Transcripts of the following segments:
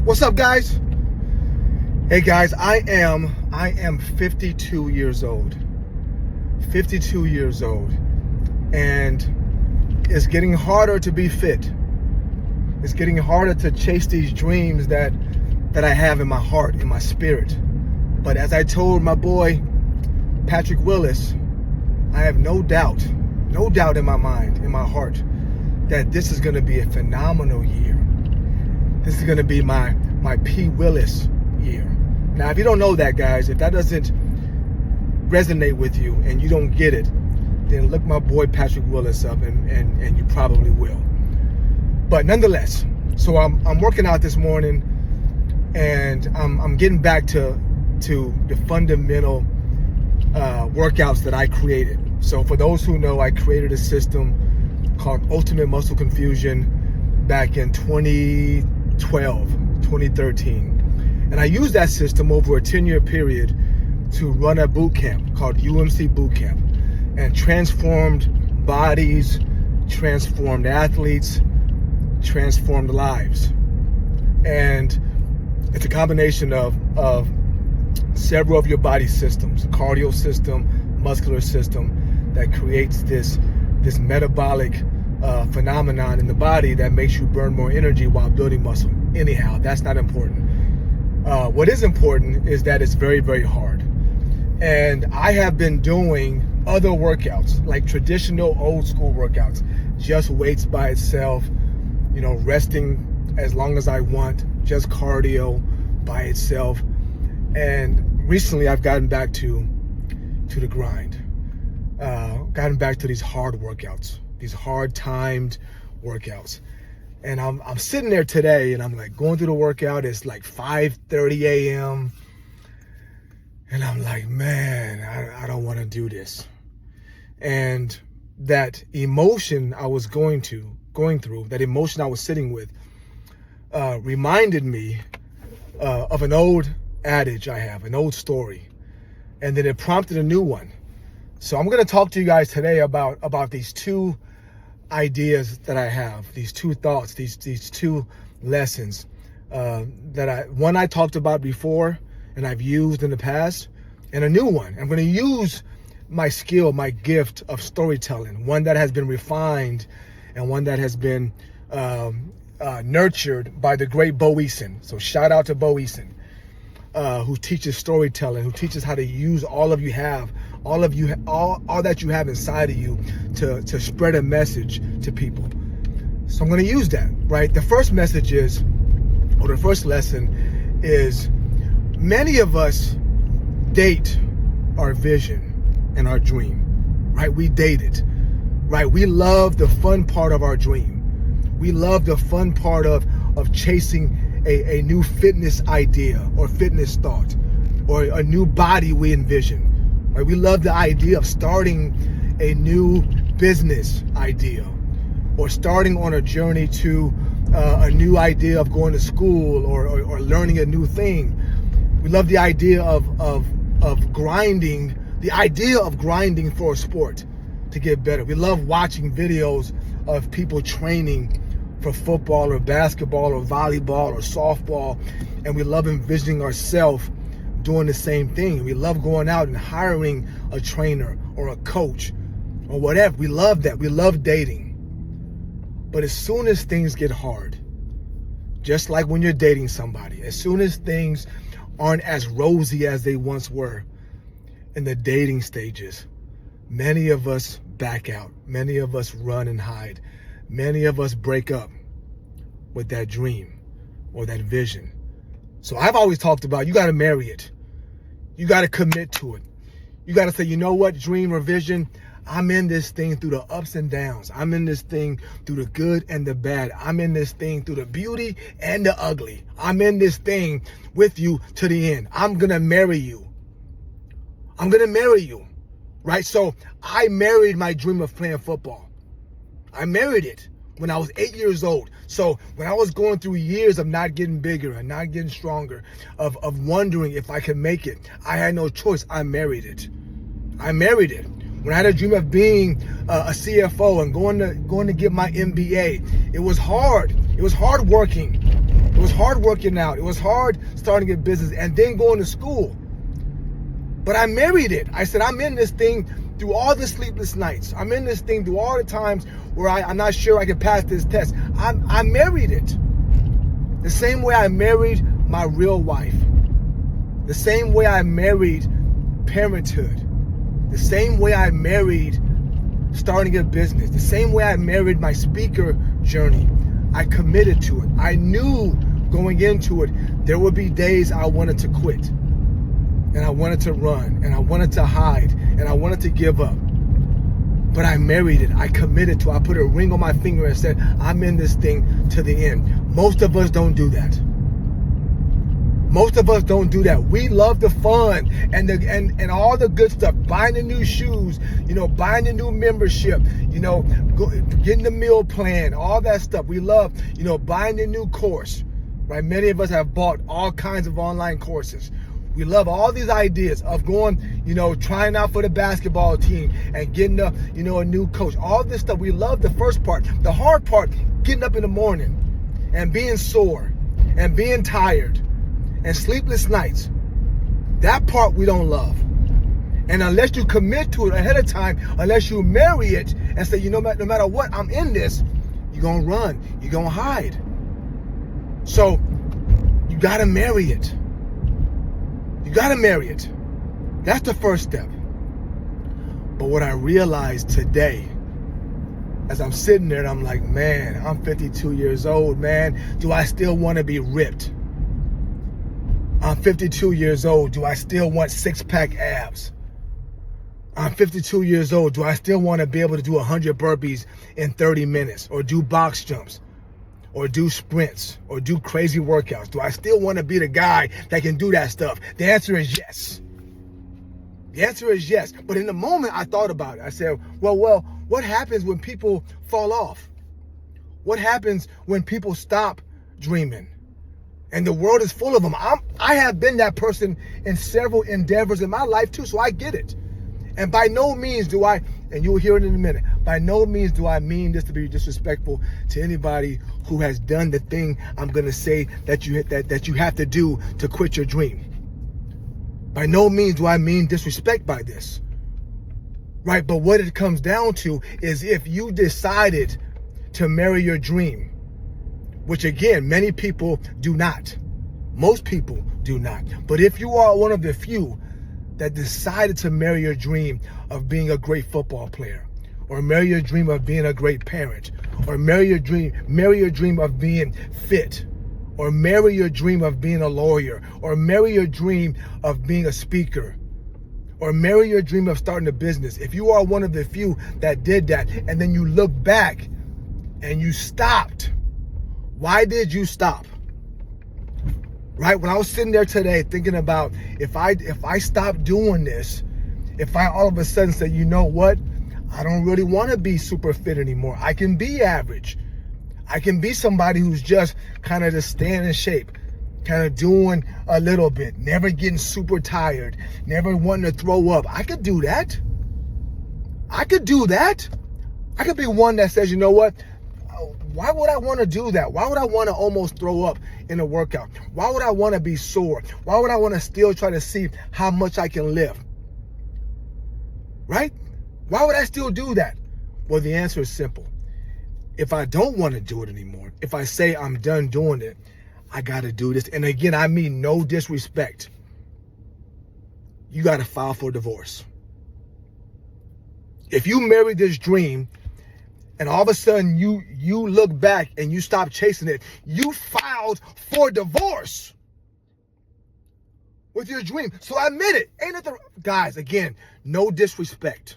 What's up, guys? Hey guys, I am 52 years old. 52 years old. And it's getting harder to be fit. It's getting harder to chase these dreams that I have in my heart, in my spirit. But as I told my boy, Patrick Willis, I have no doubt in my mind, in my heart, that this is gonna be a phenomenal year. This is gonna be my P. Willis year. Now, if you don't know that, guys, if that doesn't resonate with you and you don't get it, then look my boy Patrick Willis up and you probably will. But nonetheless, so I'm working out this morning and I'm getting back to the fundamental workouts that I created. So for those who know, I created a system called Ultimate Muscle Confusion back in 2013. And I used that system over a 10-year period to run a boot camp called UMC Boot Camp, and transformed bodies, transformed athletes, transformed lives. And it's a combination of several of your body systems, cardio system, muscular system, that creates this metabolic phenomenon in the body that makes you burn more energy while building muscle. Anyhow, that's not important. What is important is that it's very, very hard. And I have been doing other workouts, like traditional old school workouts, just weights by itself, resting as long as I want, just cardio by itself. And recently I've gotten back to the grind, gotten back to these hard workouts, these hard timed workouts. And I'm sitting there today and I'm like going through the workout. It's like 5:30 a.m. And I'm like, man, I don't want to do this. And that emotion I was going through, that emotion I was sitting with, reminded me of an old adage I have, an old story. And then it prompted a new one. So I'm going to talk to you guys today about these two ideas that I have, these two thoughts, these two lessons that I talked about before and I've used in the past, and a new one. I'm going to use my skill, my gift of storytelling, one that has been refined and one that has been nurtured by the great Bo Eason. So shout out to Bo Eason, who teaches storytelling, who teaches how to use all that you have inside of you to spread a message to people. So I'm going to use that, right? The first message is, or the first lesson is, many of us date our vision and our dream, right? We date it, right? We love the fun part of our dream. We love the fun part of chasing a new fitness idea or fitness thought, or a new body we envision. Right? We love the idea of starting a new business idea, or starting on a journey to a new idea of going to school or learning a new thing. We love the idea of grinding, for a sport to get better. We love watching videos of people training for football or basketball or volleyball or softball, and we love envisioning ourselves doing the same thing. We love going out and hiring a trainer or a coach or whatever. We love that. We love dating. But as soon as things get hard, just like when you're dating somebody, as soon as things aren't as rosy as they once were in the dating stages, many of us back out. Many of us run and hide. Many of us break up with that dream or that vision. So I've always talked about, you got to marry it. You got to commit to it. You got to say, you know what, dream or vision, I'm in this thing through the ups and downs. I'm in this thing through the good and the bad. I'm in this thing through the beauty and the ugly. I'm in this thing with you to the end. I'm going to marry you. I'm going to marry you, right? So I married my dream of playing football. I married it when I was 8 years old. So when I was going through years of not getting bigger and not getting stronger, of wondering if I could make it, I had no choice. I married it. When I had a dream of being a CFO and going to get my MBA, it was hard. It was hard working. It was hard working out. It was hard starting a business and then going to school. But I married it. I said, I'm in this thing through all the sleepless nights. I'm in this thing through all the times where I'm not sure I can pass this test. I married it. The same way I married my real wife. The same way I married parenthood. The same way I married starting a business. The same way I married my speaker journey. I committed to it. I knew going into it, there would be days I wanted to quit. And I wanted to run. And I wanted to hide. And I wanted to give up. But I married it. I committed to it. I put a ring on my finger and said, I'm in this thing to the end. Most of us don't do that. Most of us don't do that. We love the fun and all the good stuff. Buying the new shoes, buying the new membership, getting the meal plan, all that stuff. We love, buying the new course, right? Many of us have bought all kinds of online courses. We love all these ideas of going, trying out for the basketball team and getting a new coach. All this stuff. We love the first part. The hard part, getting up in the morning and being sore and being tired and sleepless nights. That part we don't love. And unless you commit to it ahead of time, unless you marry it and say, no matter what, I'm in this, you're going to run. You're going to hide. So you got to marry it. You got to marry it. That's the first step. But what I realized today, as I'm sitting there and I'm like, man, I'm 52 years old, man. Do I still want to be ripped? I'm 52 years old. Do I still want six-pack abs? I'm 52 years old. Do I still want to be able to do 100 burpees in 30 minutes or do box jumps or do sprints or do crazy workouts? Do I still want to be the guy that can do that stuff? The answer is yes. The answer is yes. But in the moment I thought about it. I said, well, what happens when people fall off? What happens when people stop dreaming? And the world is full of them. I have been that person in several endeavors in my life too, so I get it. And by no means do I, and you'll hear it in a minute, by no means do I mean this to be disrespectful to anybody who has done the thing I'm going to say that you have to do to quit your dream. By no means do I mean disrespect by this. Right? But what it comes down to is if you decided to marry your dream, which again, many people do not. Most people do not. But if you are one of the few that decided to marry your dream of being a great football player, or marry your dream of being a great parent, or marry your dream of being fit, or marry your dream of being a lawyer, or marry your dream of being a speaker, or marry your dream of starting a business. If you are one of the few that did that, and then you look back and you stopped, why did you stop? Right? When I was sitting there today thinking about if I stop doing this, if I all of a sudden say, you know what? I don't really want to be super fit anymore. I can be average. I can be somebody who's just kind of just staying in shape, kind of doing a little bit, never getting super tired, never wanting to throw up. I could do that. I could do that. I could be one that says, you know what? Why would I want to do that? Why would I want to almost throw up in a workout? Why would I want to be sore? Why would I want to still try to see how much I can lift? Right? Why would I still do that? Well, the answer is simple. If I don't want to do it anymore, if I say I'm done doing it, I got to do this. And again, I mean no disrespect. You got to file for divorce. If you marry this dream, and all of a sudden you look back and you stop chasing it, you filed for divorce with your dream. So I admit it. Ain't nothing, guys, again, no disrespect.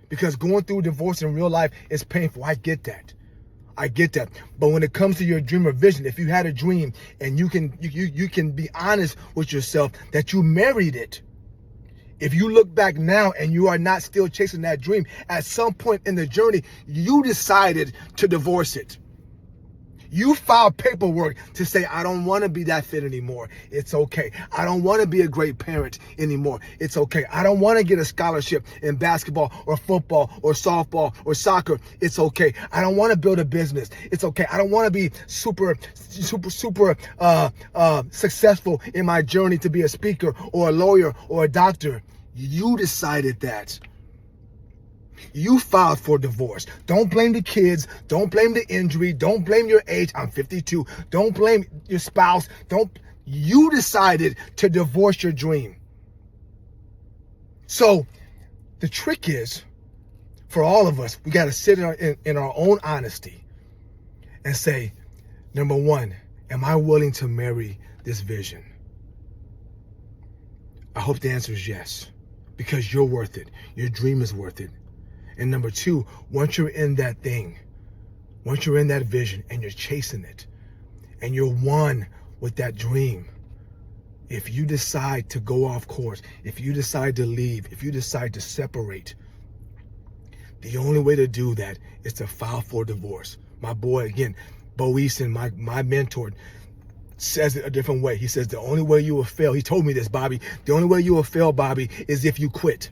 Because going through divorce in real life is painful. I get that. But when it comes to your dream or vision, if you had a dream and you can be honest with yourself that you married it, if you look back now and you are not still chasing that dream, at some point in the journey, you decided to divorce it. You filed paperwork to say, I don't want to be that fit anymore. It's okay. I don't want to be a great parent anymore. It's okay. I don't want to get a scholarship in basketball or football or softball or soccer. It's okay. I don't want to build a business. It's okay. I don't want to be super successful in my journey to be a speaker or a lawyer or a doctor. You decided that. You filed for divorce. Don't blame the kids. Don't blame the injury. Don't blame your age. I'm 52. Don't blame your spouse. You decided to divorce your dream. So the trick is, for all of us, we got to sit in our own honesty and say, number one, am I willing to marry this vision? I hope the answer is yes, because you're worth it. Your dream is worth it. And number two, once you're in that thing, once you're in that vision and you're chasing it and you're one with that dream, if you decide to go off course, if you decide to leave, if you decide to separate, the only way to do that is to file for divorce. My boy, again, Bo Easton, my mentor, says it a different way. He says the only way you will fail, he told me this, Bobby, the only way you will fail, Bobby, is if you quit.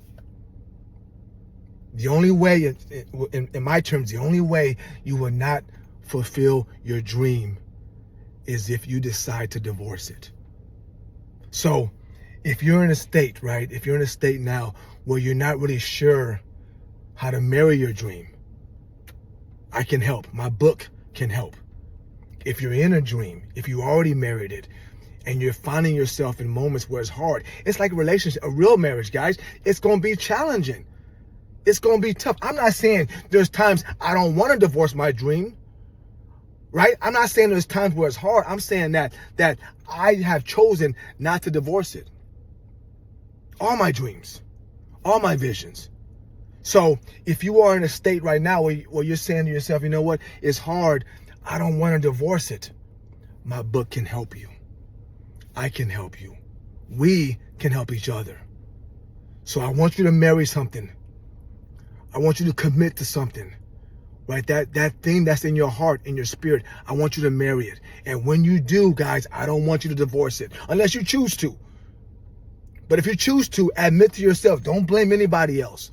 The only way, in my terms, the only way you will not fulfill your dream is if you decide to divorce it. So if you're in a state, right, if you're in a state now where you're not really sure how to marry your dream, I can help. My book can help. If you're in a dream, if you already married it, and you're finding yourself in moments where it's hard, it's like a relationship, a real marriage, guys. It's going to be challenging. It's going to be tough. I'm not saying there's times I don't want to divorce my dream, right? I'm not saying there's times where it's hard. I'm saying that I have chosen not to divorce it. All my dreams, all my visions. So if you are in a state right now where you're saying to yourself, you know what, it's hard, I don't want to divorce it, my book can help you. I can help you. We can help each other. So I want you to marry something. I want you to commit to something, right? That thing that's in your heart, in your spirit, I want you to marry it. And when you do, guys, I don't want you to divorce it unless you choose to. But if you choose to, admit to yourself, don't blame anybody else.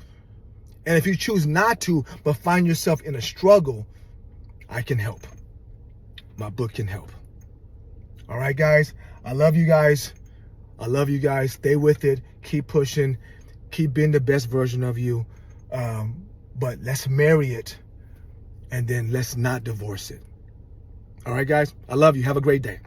And if you choose not to, but find yourself in a struggle, I can help. My book can help. All right, guys. I love you guys. I love you guys. Stay with it. Keep pushing. Keep being the best version of you. But let's marry it, and then let's not divorce it. All right, guys. I love you. Have a great day.